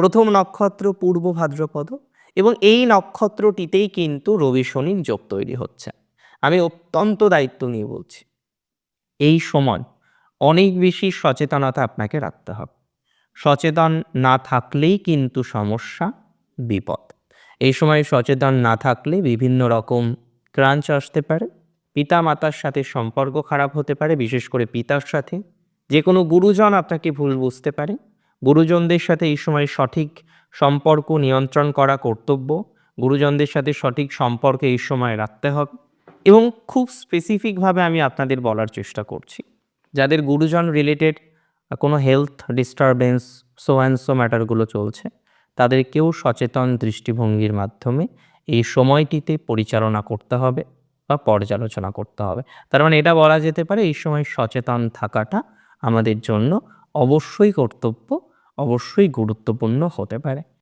প্রথম নক্ষত্র পূর্ব ভাদ্রপদ এবং এই নক্ষত্রটিতেই কিন্তু রবি শনির যোগ তৈরি হচ্ছে। আমি অত্যন্ত দায়িত্ব নিয়ে বলছি, এই সময় অনেক বেশি সচেতনতা আপনাকে রাখতে হবে। সচেতন না থাকলেই কিন্তু সমস্যা, বিপদ। এই সময় সচেতন না থাকলে বিভিন্ন রকম ক্রাঞ্চ আসতে পারে, পিতা মাতার সাথে সম্পর্ক খারাপ হতে পারে, বিশেষ করে পিতার সাথে। যে কোনো গুরুজন আপনাকে ভুল বুঝতে পারে। গুরুজনদের সাথে এই সময় সঠিক সম্পর্ক নিয়ন্ত্রণ করা কর্তব্য। গুরুজনদের সাথে সঠিক সম্পর্ক এই সময় রাখতে হবে। এবং খুব স্পেসিফিকভাবে আমি আপনাদের বলার চেষ্টা করছি, যাদের গুরুজন রিলেটেড কোনো health disturbance so and so ম্যাটারগুলো চলছে, তাদেরকেও সচেতন দৃষ্টিভঙ্গির মাধ্যমে এই সময়টিতে পরিচালনা করতে হবে বা পর্যালোচনা করতে হবে। তার মানে এটা বলা যেতে পারে এই সময় সচেতন থাকাটা আমাদের জন্য অবশ্যই কর্তব্য, অবশ্যই গুরুত্বপূর্ণ হতে পারে।